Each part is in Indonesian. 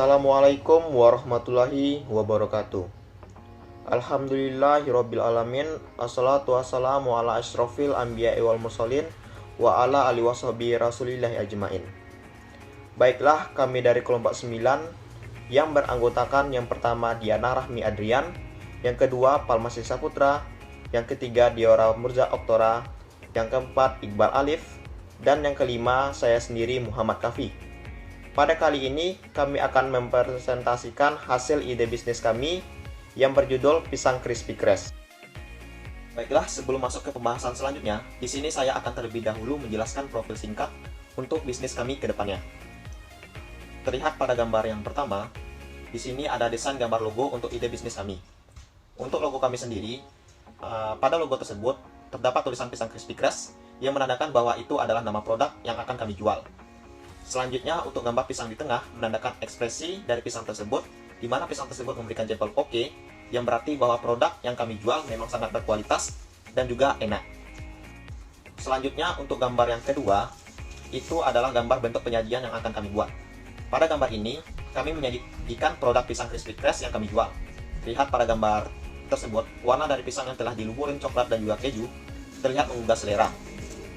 Assalamualaikum warahmatullahi wabarakatuh. Alhamdulillahirabbil alamin. Assalatu wassalamu ala asyrofil anbiya'i wal mursalin wa ala alihi washabihi rasulillahi ajmain. Baiklah, kami dari kelompok 9 yang beranggotakan yang pertama Diana Rahmi Adrian, yang kedua Palmasi Saputra, yang ketiga Diora Murza Oktora, yang keempat Iqbal Alif, dan yang kelima saya sendiri Muhammad Kafi. Pada kali ini kami akan mempresentasikan hasil ide bisnis kami yang berjudul Pisang Crispy Crash. Baiklah, sebelum masuk ke pembahasan selanjutnya, di sini saya akan terlebih dahulu menjelaskan profil singkat untuk bisnis kami ke depannya. Terlihat pada gambar yang pertama, di sini ada desain gambar logo untuk ide bisnis kami. Untuk logo kami sendiri, pada logo tersebut terdapat tulisan Pisang Crispy Crash yang menandakan bahwa itu adalah nama produk yang akan kami jual. Selanjutnya, untuk gambar pisang di tengah menandakan ekspresi dari pisang tersebut, di mana pisang tersebut memberikan jempol oke, yang berarti bahwa produk yang kami jual memang sangat berkualitas dan juga enak. Selanjutnya, untuk gambar yang kedua, itu adalah gambar bentuk penyajian yang akan kami buat. Pada gambar ini, kami menyajikan produk Pisang Crispy Crash yang kami jual. Lihat pada gambar tersebut, warna dari pisang yang telah diluburin coklat dan juga keju terlihat menggugah selera.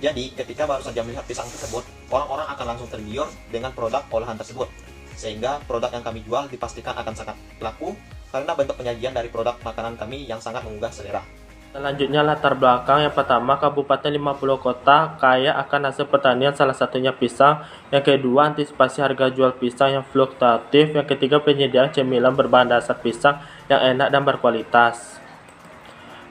Jadi, ketika baru saja melihat pisang tersebut, orang-orang akan langsung tergiur dengan produk olahan tersebut. Sehingga produk yang kami jual dipastikan akan sangat laku karena bentuk penyajian dari produk makanan kami yang sangat menggugah selera. Selanjutnya latar belakang. Yang pertama, Kabupaten 50 kota kaya akan hasil pertanian, salah satunya pisang. Yang kedua, antisipasi harga jual pisang yang fluktuatif. Yang ketiga, penyediaan cemilan berbahan dasar pisang yang enak dan berkualitas.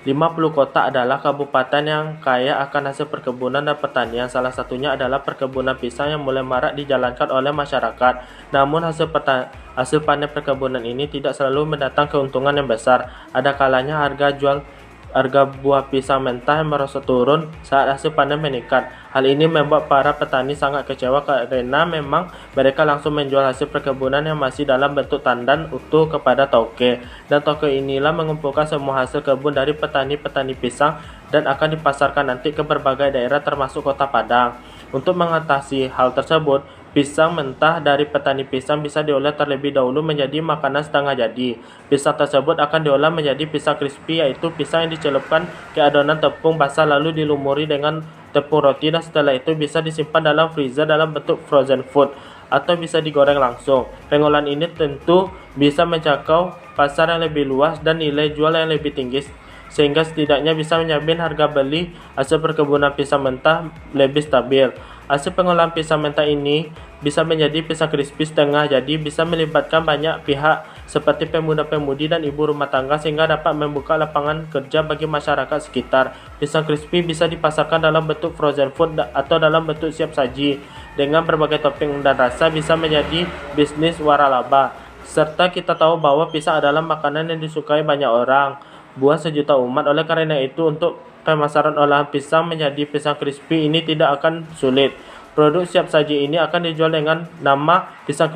50 kota adalah kabupaten yang kaya akan hasil perkebunan dan pertanian. Salah satunya adalah perkebunan pisang yang mulai marak dijalankan oleh masyarakat. Namun hasil panen perkebunan ini tidak selalu mendatang keuntungan yang besar. Ada kalanya harga buah pisang mentah yang merosot turun saat hasil panen meningkat. Hal ini membuat para petani sangat kecewa karena memang mereka langsung menjual hasil perkebunan yang masih dalam bentuk tandan utuh kepada tauke. Dan tauke inilah mengumpulkan semua hasil kebun dari petani-petani pisang dan akan dipasarkan nanti ke berbagai daerah termasuk Kota Padang. Untuk mengatasi hal tersebut, pisang mentah dari petani pisang bisa diolah terlebih dahulu menjadi makanan setengah jadi. Pisang tersebut akan diolah menjadi pisang crispy, yaitu pisang yang dicelupkan ke adonan tepung basah lalu dilumuri dengan tepung roti, dan setelah itu bisa disimpan dalam freezer dalam bentuk frozen food atau bisa digoreng langsung. Pengolahan ini tentu bisa menjangkau pasar yang lebih luas dan nilai jual yang lebih tinggi, sehingga setidaknya bisa menjamin harga beli hasil perkebunan pisang mentah lebih stabil. Hasil pengolahan pisang mentah ini bisa menjadi pisang crispy setengah jadi, bisa melibatkan banyak pihak seperti pemuda-pemudi dan ibu rumah tangga sehingga dapat membuka lapangan kerja bagi masyarakat sekitar. Pisang crispy bisa dipasarkan dalam bentuk frozen food atau dalam bentuk siap saji dengan berbagai topping dan rasa, bisa menjadi bisnis waralaba. Serta kita tahu bahwa pisang adalah makanan yang disukai banyak orang, buah sejuta umat. Oleh karena itu, untuk pemasaran olahan pisang menjadi pisang crispy ini tidak akan sulit. Produk siap saji ini akan dijual dengan nama Pisang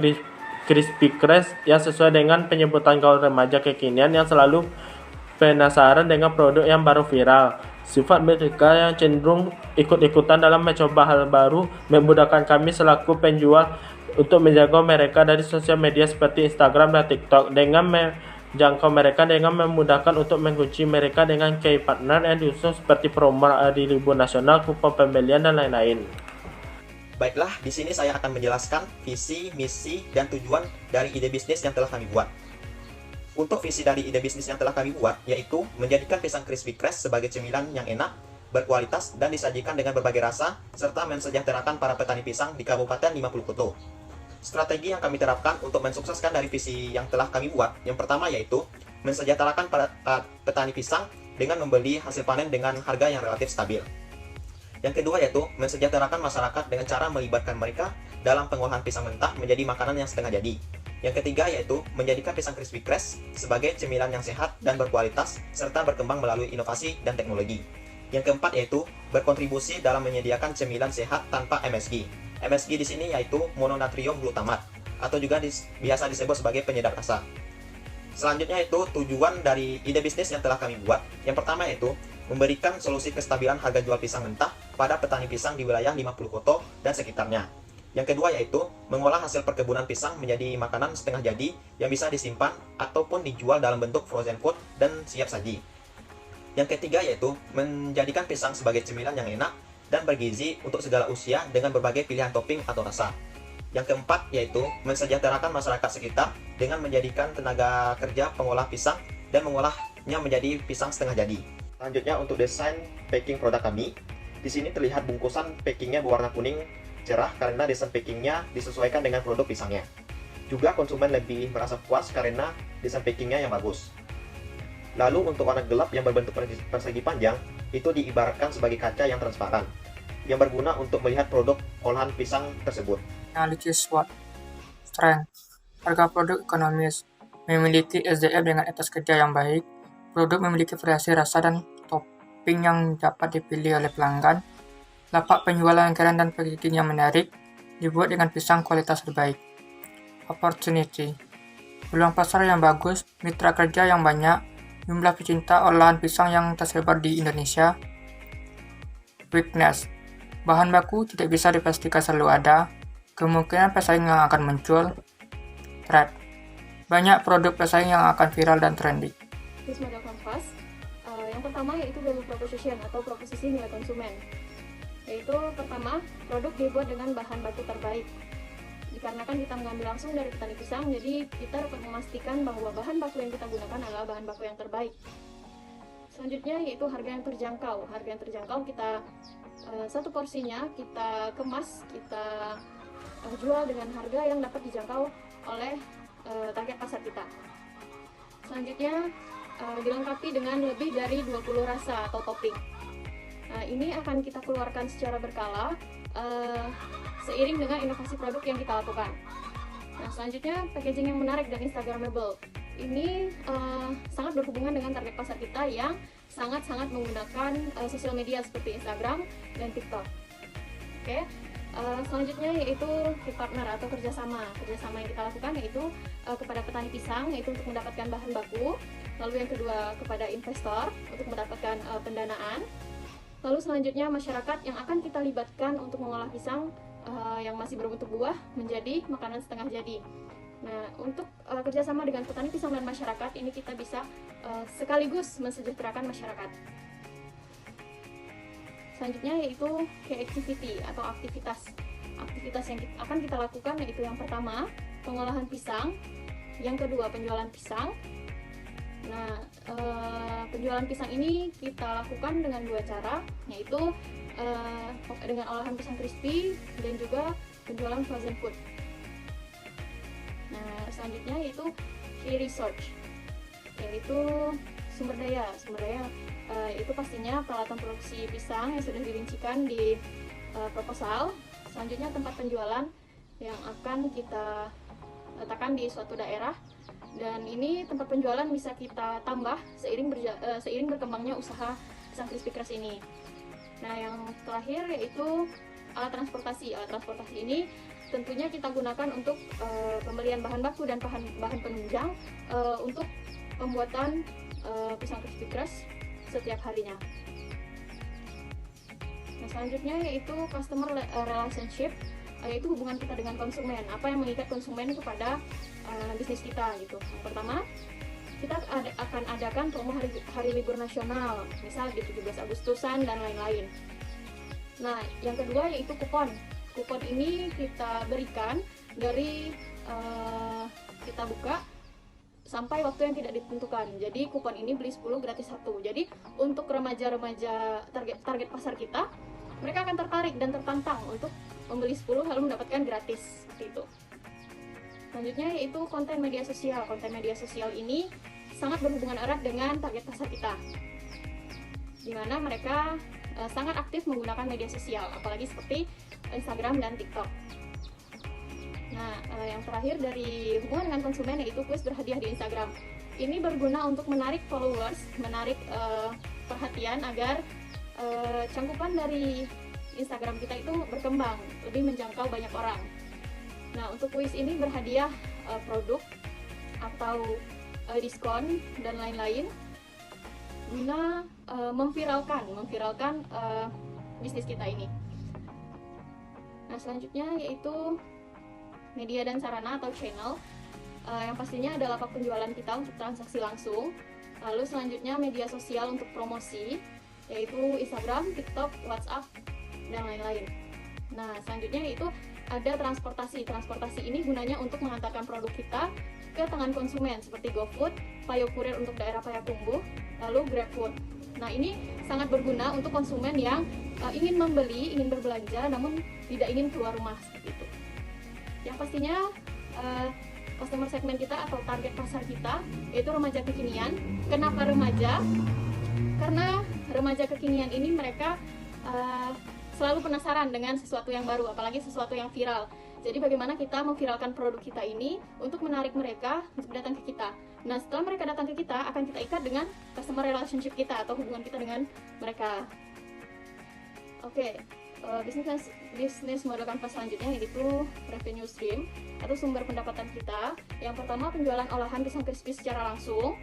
Crispy Crash yang sesuai dengan penyebutan gaul remaja kekinian yang selalu penasaran dengan produk yang baru viral. Sifat mereka yang cenderung ikut-ikutan dalam mencoba hal baru memudahkan kami selaku penjual untuk menjaga mereka dari sosial media seperti Instagram dan TikTok. Dengan jangkau mereka dengan memudahkan untuk mengunci mereka dengan key partner yang diusung seperti promo hari libur nasional, kupon pembelian, dan lain-lain. Baiklah, di sini saya akan menjelaskan visi, misi, dan tujuan dari ide bisnis yang telah kami buat. Untuk visi dari ide bisnis yang telah kami buat, yaitu menjadikan Pisang Crispy Crash sebagai cemilan yang enak, berkualitas, dan disajikan dengan berbagai rasa, serta mensejahterakan para petani pisang di Kabupaten 50 Kota. Strategi yang kami terapkan untuk mensukseskan dari visi yang telah kami buat, yang pertama yaitu mensejahterakan para petani pisang dengan membeli hasil panen dengan harga yang relatif stabil. Yang kedua yaitu mensejahterakan masyarakat dengan cara melibatkan mereka dalam pengolahan pisang mentah menjadi makanan yang setengah jadi. Yang ketiga yaitu menjadikan Pisang Crispy Crash sebagai cemilan yang sehat dan berkualitas serta berkembang melalui inovasi dan teknologi. Yang keempat yaitu berkontribusi dalam menyediakan cemilan sehat tanpa MSG. MSG di sini yaitu mononatrium glutamat atau juga biasa disebut sebagai penyedap rasa. Selanjutnya itu tujuan dari ide bisnis yang telah kami buat. Yang pertama yaitu memberikan solusi kestabilan harga jual pisang mentah pada petani pisang di wilayah 50 Kota dan sekitarnya. Yang kedua yaitu mengolah hasil perkebunan pisang menjadi makanan setengah jadi yang bisa disimpan ataupun dijual dalam bentuk frozen food dan siap saji. Yang ketiga yaitu menjadikan pisang sebagai cemilan yang enak dan bergizi untuk segala usia dengan berbagai pilihan topping atau rasa. Yang keempat yaitu mensejahterakan masyarakat sekitar dengan menjadikan tenaga kerja pengolah pisang dan mengolahnya menjadi pisang setengah jadi. Selanjutnya untuk desain packing produk kami. Di sini terlihat bungkusan packingnya berwarna kuning cerah karena desain packingnya disesuaikan dengan produk pisangnya. Juga konsumen lebih merasa puas karena desain packingnya yang bagus. Lalu untuk warna gelap yang berbentuk persegi panjang, itu diibaratkan sebagai kaca yang transparan, yang berguna untuk melihat produk olahan pisang tersebut. Analisis SWOT. Strength. Harga produk ekonomis. Memiliki SDM dengan etos kerja yang baik. Produk memiliki variasi rasa dan topping yang dapat dipilih oleh pelanggan. Lapak penjualan yang keren dan packaging yang menarik, dibuat dengan pisang kualitas terbaik. Opportunity. Peluang pasar yang bagus, mitra kerja yang banyak, jumlah pecinta olahan pisang yang tersebar di Indonesia. Weakness. Bahan baku tidak bisa dipastikan selalu ada, kemungkinan pesaing yang akan muncul. Threat. Banyak produk pesaing yang akan viral dan trending. Terus model kanvas, yang pertama yaitu value proposition atau proposisi nilai konsumen. Yaitu pertama, produk dibuat dengan bahan baku terbaik. Dikarenakan kita mengambil langsung dari petani pisang, jadi kita dapat memastikan bahwa bahan baku yang kita gunakan adalah bahan baku yang terbaik. Selanjutnya yaitu harga yang terjangkau. Harga yang terjangkau kita satu porsinya kita kemas, kita jual dengan harga yang dapat dijangkau oleh target pasar kita. Selanjutnya dilengkapi dengan lebih dari 20 rasa atau topping. Nah, ini akan kita keluarkan secara berkala seiring dengan inovasi produk yang kita lakukan. Nah, selanjutnya packaging yang menarik dan instagramable. Ini sangat berhubungan dengan target pasar kita yang sangat-sangat menggunakan sosial media seperti Instagram dan TikTok. Oke. Selanjutnya yaitu partner atau kerjasama yang kita lakukan yaitu kepada petani pisang, yaitu untuk mendapatkan bahan baku. Lalu yang kedua kepada investor untuk mendapatkan pendanaan. Lalu selanjutnya masyarakat yang akan kita libatkan untuk mengolah pisang yang masih berbentuk buah menjadi makanan setengah jadi. Nah, untuk kerjasama dengan petani pisang dan masyarakat ini kita bisa sekaligus mensejahterakan masyarakat. Selanjutnya yaitu key activity atau aktivitas yang akan kita lakukan, yaitu yang pertama pengolahan pisang, yang kedua penjualan pisang. Nah, penjualan pisang ini kita lakukan dengan dua cara, yaitu dengan olahan pisang crispy dan juga penjualan frozen food. Nah, selanjutnya yaitu key research, yaitu sumber daya itu pastinya peralatan produksi pisang yang sudah dirincikan di proposal. Selanjutnya tempat penjualan yang akan kita letakkan di suatu daerah, dan ini tempat penjualan bisa kita tambah seiring berkembangnya usaha pisang crispy crust ini. Nah, yang terakhir yaitu alat transportasi. Alat transportasi ini tentunya kita gunakan untuk pembelian bahan baku dan bahan penunjang untuk pembuatan pisang crispy crust setiap harinya. Nah, selanjutnya yaitu customer relationship, yaitu hubungan kita dengan konsumen. Apa yang mengikat konsumen kepada bisnis kita gitu. Yang pertama, kita akan adakan promo hari libur nasional, misal di 17 Agustusan dan lain-lain. Nah, yang kedua yaitu kupon. Kupon ini kita berikan dari kita buka sampai waktu yang tidak ditentukan. Jadi kupon ini beli 10 gratis 1. Jadi untuk remaja-remaja target pasar kita, mereka akan tertarik dan tertantang untuk membeli 10 lalu mendapatkan gratis seperti itu. Selanjutnya yaitu konten media sosial. Konten media sosial ini sangat berhubungan erat dengan target pasar kita, di mana mereka sangat aktif menggunakan media sosial, apalagi seperti Instagram dan TikTok. Nah, yang terakhir dari hubungan dengan konsumen yaitu kuis berhadiah di Instagram. Ini berguna untuk menarik followers, menarik perhatian agar cangkupan dari Instagram kita itu berkembang, lebih menjangkau banyak orang. Nah, untuk kuis ini berhadiah produk atau diskon dan lain-lain guna memviralkan bisnis kita ini. Nah, Nah, selanjutnya yaitu media dan sarana atau channel. Yang pastinya ada lapak penjualan kita untuk transaksi langsung. Lalu selanjutnya media sosial untuk promosi, yaitu Instagram, TikTok, WhatsApp, dan lain-lain. Nah, selanjutnya yaitu ada transportasi. Transportasi ini gunanya untuk mengantarkan produk kita ke tangan konsumen seperti GoFood, Payo Kurir untuk daerah Payakumbuh, lalu GrabFood. Nah, ini sangat berguna untuk konsumen yang ingin membeli, ingin berbelanja, namun tidak ingin keluar rumah seperti itu. Yang pastinya customer segmen kita atau target pasar kita yaitu remaja kekinian. Kenapa remaja? Karena remaja kekinian ini mereka selalu penasaran dengan sesuatu yang baru, apalagi sesuatu yang viral. Jadi bagaimana kita memviralkan produk kita ini untuk menarik mereka untuk datang ke kita. Nah, setelah mereka datang ke kita, akan kita ikat dengan customer relationship kita atau hubungan kita dengan mereka. Oke, bisnis model kanvas selanjutnya yaitu revenue stream atau sumber pendapatan kita. Yang pertama, penjualan olahan pisang crispy secara langsung,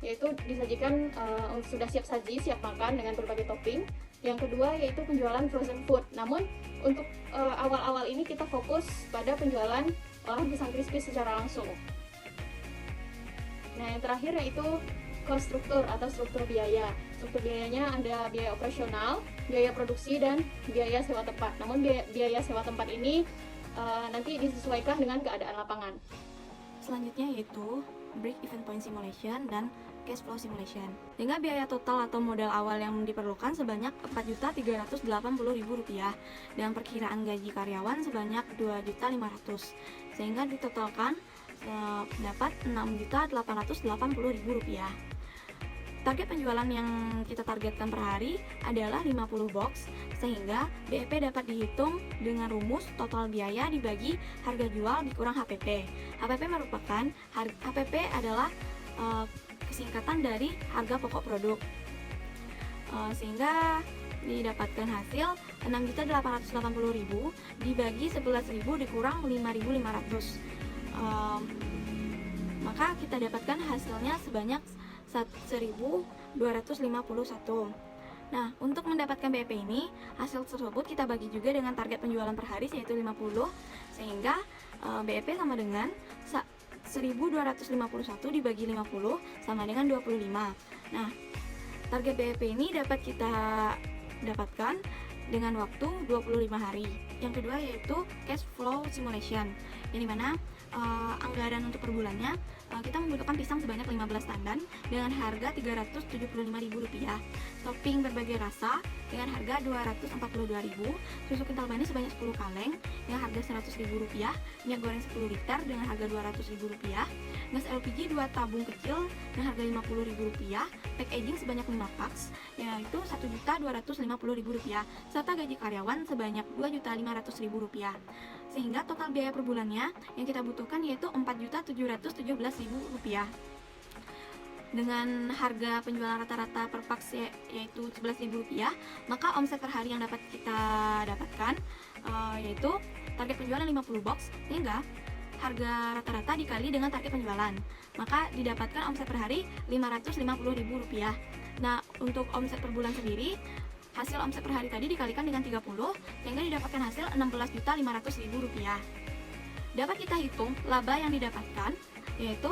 yaitu disajikan sudah siap saji, siap makan dengan berbagai topping. Yang kedua yaitu penjualan frozen food. Namun untuk awal-awal ini kita fokus pada penjualan olahan pisang crispy secara langsung. Nah, yang terakhir yaitu cost struktur atau struktur biaya. Struktur biayanya ada biaya operasional, biaya produksi, dan biaya sewa tempat. Namun biaya sewa tempat ini nanti disesuaikan dengan keadaan lapangan. Selanjutnya yaitu break even point simulation dan cash flow simulation. Sehingga biaya total atau modal awal yang diperlukan sebanyak Rp4.380.000 dan perkiraan gaji karyawan sebanyak Rp2.500.000, sehingga ditotalkan dapat Rp6.880.000. Target penjualan yang kita targetkan per hari adalah 50 box, sehingga BEP dapat dihitung dengan rumus total biaya dibagi harga jual dikurang HPP. HPP merupakan HPP adalah kesingkatan dari harga pokok produk, sehingga didapatkan hasil 6.880.000 dibagi 11.000 dikurang 5.500. Maka kita dapatkan hasilnya sebanyak 1.251. Nah, untuk mendapatkan BEP ini, hasil tersebut kita bagi juga dengan target penjualan per hari yaitu 50, sehingga BEP sama dengan 1.251 dibagi 50 sama dengan 25. Nah, target BEP ini dapat kita dapatkan dengan waktu 25 hari. Yang kedua yaitu cash flow simulation, yang dimana anggaran untuk per bulannya kita membutuhkan pisang sebanyak 15 tandan dengan harga Rp375.000, topping berbagai rasa dengan harga Rp242.000, susu kental manis sebanyak 10 kaleng dengan harga Rp100.000, minyak goreng 10 liter dengan harga Rp200.000, gas LPG 2 tabung kecil dengan harga Rp50.000, packaging sebanyak 5 packs yaitu Rp1.250.000, serta gaji karyawan sebanyak Rp2.500.000, sehingga total biaya per bulannya yang kita butuhkan yaitu Rp4.717.000. Dengan harga penjualan rata-rata per packs yaitu Rp11.000, maka omset per hari yang dapat kita dapatkan yaitu target penjualan 50 box, sehingga harga rata-rata dikali dengan target penjualan, maka didapatkan omset per hari Rp550.000. Nah, untuk omset per bulan sendiri, hasil omset per hari tadi dikalikan dengan 30, sehingga didapatkan hasil Rp16.500.000. Dapat kita hitung laba yang didapatkan, yaitu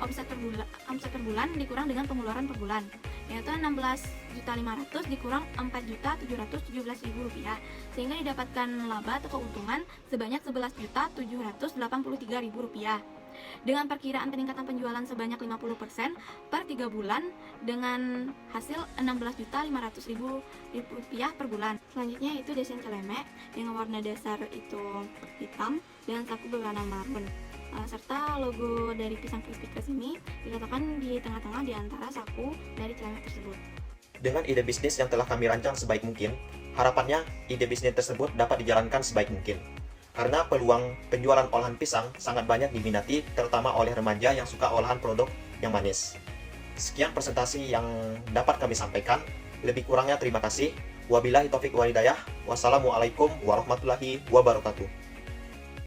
omset per bulan dikurang dengan pengeluaran per bulan, yaitu Rp16.500.000 dikurang Rp4.717.000, sehingga didapatkan laba atau keuntungan sebanyak Rp11.783.000. Dengan perkiraan peningkatan penjualan sebanyak 50% per 3 bulan dengan hasil Rp16.500.000 per bulan. Selanjutnya itu desain celemek dengan warna dasar itu hitam dan saku berwarna marun, serta logo dari pisang crispy crust ini diletakkan di tengah-tengah di antara saku dari celemek tersebut. Dengan ide bisnis yang telah kami rancang sebaik mungkin, harapannya ide bisnis tersebut dapat dijalankan sebaik mungkin. Karena peluang penjualan olahan pisang sangat banyak diminati, terutama oleh remaja yang suka olahan produk yang manis. Sekian presentasi yang dapat kami sampaikan. Lebih kurangnya terima kasih. Wabillahi taufiq wal hidayah. Wassalamualaikum warahmatullahi wabarakatuh.